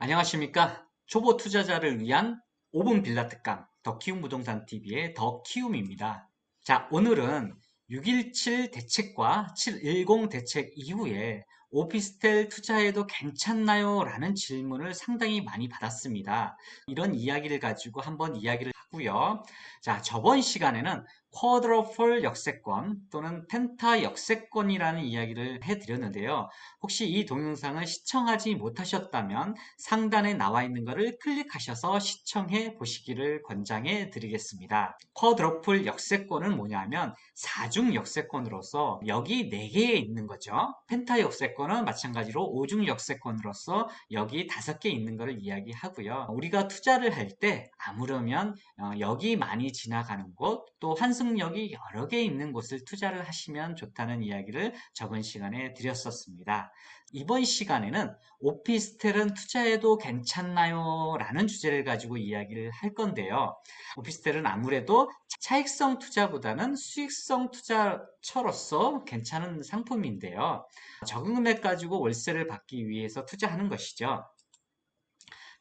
안녕하십니까? 초보 투자자를 위한 5분 빌라 특강 더 키움 부동산 TV의 더키움입니다. 자, 오늘은 617 대책과 710 대책 이후에 오피스텔 투자해도 괜찮나요? 라는 질문을 상당히 많이 받았습니다. 이런 이야기를 가지고 한번 이야기를 하고요. 자, 저번 시간에는 쿼드러플 역세권 또는 펜타 역세권이라는 이야기를 해드렸는데요. 혹시 이 동영상을 시청하지 못하셨다면 상단에 나와 있는 것을 클릭하셔서 시청해 보시기를 권장해 드리겠습니다. 쿼드러플 역세권은 뭐냐면 4중 역세권으로서 여기 4개에 있는 거죠. 펜타 역세권은 마찬가지로 5중 역세권으로서 여기 5개 있는 것을 이야기하고요. 우리가 투자를 할 때 아무려면 여기 많이 지나가는 곳, 또 환승역이 여러 개 있는 곳을 투자를 하시면 좋다는 이야기를 저번 시간에 드렸었습니다. 이번 시간에는 오피스텔은 투자해도 괜찮나요? 라는 주제를 가지고 이야기를 할 건데요. 오피스텔은 아무래도 차익성 투자보다는 수익성 투자처로서 괜찮은 상품인데요. 적은 금액 가지고 월세를 받기 위해서 투자하는 것이죠.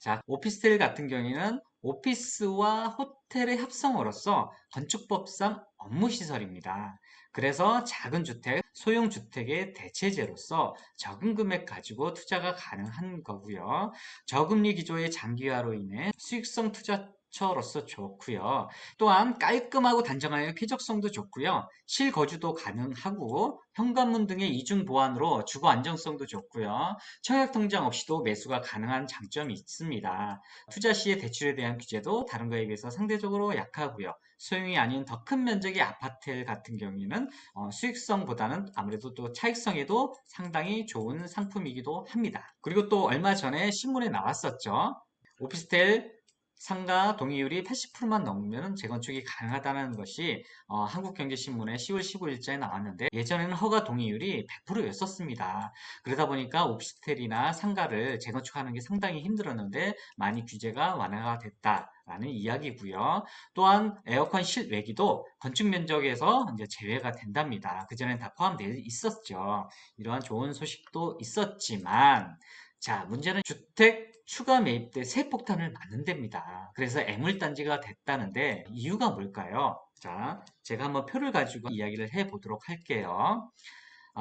자, 오피스텔 같은 경우에는 오피스와 호텔의 합성어로서 건축법상 업무시설입니다. 그래서 작은 주택, 소형 주택의 대체제로서 적은 금액 가지고 투자가 가능한 거고요. 저금리 기조의 장기화로 인해 수익성 투자처로서 좋고요. 또한 깔끔하고 단정하여 쾌적성도 좋고요. 실거주도 가능하고 현관문 등의 이중 보안으로 주거 안정성도 좋고요. 청약통장 없이도 매수가 가능한 장점이 있습니다. 투자 시에 대출에 대한 규제도 다른 거에 비해서 상대적으로 약하고요. 소형이 아닌 더 큰 면적의 아파트 같은 경우에는 수익성보다는 아무래도 또 차익성에도 상당히 좋은 상품이기도 합니다. 그리고 또 얼마 전에 신문에 나왔었죠. 오피스텔 상가 동의율이 80%만 넘으면 재건축이 가능하다는 것이 한국경제신문에 10월 15일자에 나왔는데 예전에는 허가 동의율이 100%였었습니다. 그러다 보니까 오피스텔이나 상가를 재건축하는 게 상당히 힘들었는데 많이 규제가 완화가 됐다라는 이야기고요. 또한 에어컨 실외기도 건축 면적에서 이제 제외가 된답니다. 그전엔 다 포함되어 있었죠. 이러한 좋은 소식도 있었지만 자, 문제는 주택 추가 매입대 세폭탄을 맞는 데입니다. 그래서 애물단지가 됐다는데 이유가 뭘까요? 자, 제가 한번 표를 가지고 이야기를 해보도록 할게요.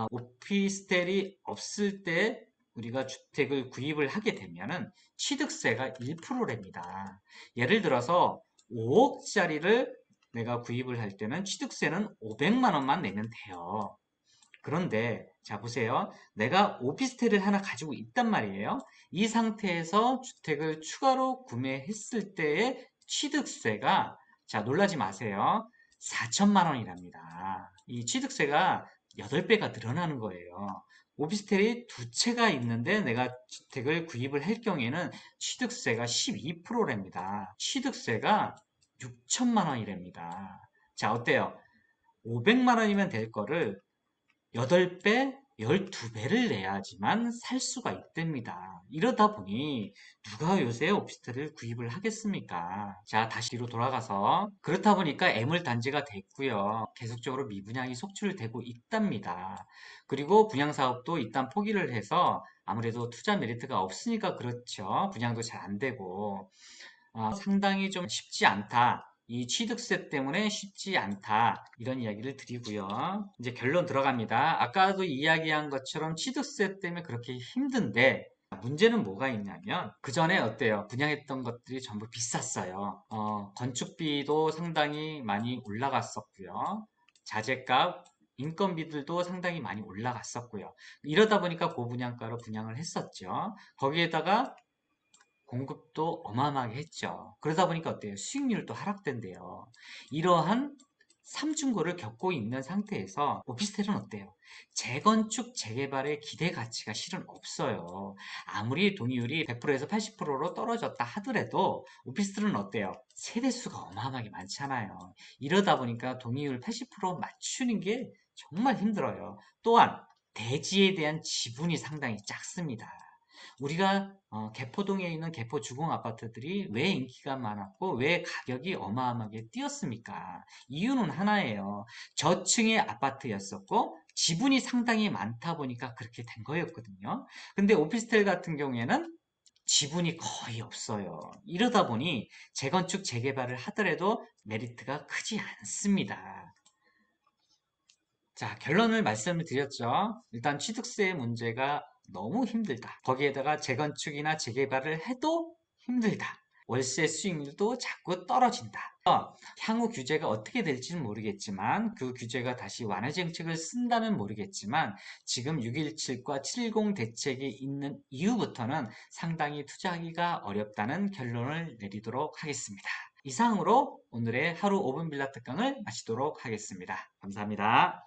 오피스텔이 없을 때 우리가 주택을 구입을 하게 되면은 취득세가 1%랍니다. 예를 들어서 5억짜리를 내가 구입을 할 때는 취득세는 500만 원만 내면 돼요. 그런데 자 보세요. 내가 오피스텔을 하나 가지고 있단 말이에요. 이 상태에서 주택을 추가로 구매했을 때의 취득세가 자 놀라지 마세요. 4천만 원이랍니다. 이 취득세가 8배가 늘어나는 거예요. 오피스텔이 두 채가 있는데 내가 주택을 구입을 할 경우에는 취득세가 12%랍니다. 취득세가 6천만 원이랍니다. 자 어때요? 500만 원이면 될 거를 8배, 12배를 내야지만 살 수가 있답니다. 이러다 보니 누가 요새 오피스텔을 구입을 하겠습니까? 자, 다시 뒤로 돌아가서 그렇다 보니까 애물단지가 됐고요. 계속적으로 미분양이 속출되고 있답니다. 그리고 분양사업도 일단 포기를 해서 아무래도 투자 메리트가 없으니까 그렇죠. 분양도 잘 안 되고 상당히 좀 쉽지 않다. 이 취득세 때문에 쉽지 않다. 이런 이야기를 드리고요. 이제 결론 들어갑니다. 아까도 이야기한 것처럼 취득세 때문에 그렇게 힘든데 문제는 뭐가 있냐면 그 전에 어때요? 분양했던 것들이 전부 비쌌어요. 건축비도 상당히 많이 올라갔었고요. 자재값, 인건비들도 상당히 많이 올라갔었고요. 이러다 보니까 고분양가로 분양을 했었죠. 거기에다가 공급도 어마어마하게 했죠. 그러다 보니까 어때요? 수익률도 하락된대요. 이러한 삼중고를 겪고 있는 상태에서 오피스텔은 어때요? 재건축, 재개발의 기대 가치가 실은 없어요. 아무리 동의율이 100%에서 80%로 떨어졌다 하더라도 오피스텔은 어때요? 세대수가 어마어마하게 많잖아요. 이러다 보니까 동의율 80% 맞추는 게 정말 힘들어요. 또한 대지에 대한 지분이 상당히 작습니다. 우리가 개포동에 있는 개포 주공 아파트들이 왜 인기가 많았고 왜 가격이 어마어마하게 뛰었습니까? 이유는 하나예요. 저층의 아파트였었고 지분이 상당히 많다 보니까 그렇게 된 거였거든요. 근데 오피스텔 같은 경우에는 지분이 거의 없어요. 이러다 보니 재건축, 재개발을 하더라도 메리트가 크지 않습니다. 자, 결론을 말씀을 드렸죠. 일단 취득세 문제가 너무 힘들다. 거기에다가 재건축이나 재개발을 해도 힘들다. 월세 수익률도 자꾸 떨어진다. 향후 규제가 어떻게 될지는 모르겠지만 그 규제가 다시 완화 정책을 쓴다면 모르겠지만 지금 617과 710 대책이 있는 이후부터는 상당히 투자하기가 어렵다는 결론을 내리도록 하겠습니다. 이상으로 오늘의 하루 5분 빌라 특강을 마치도록 하겠습니다. 감사합니다.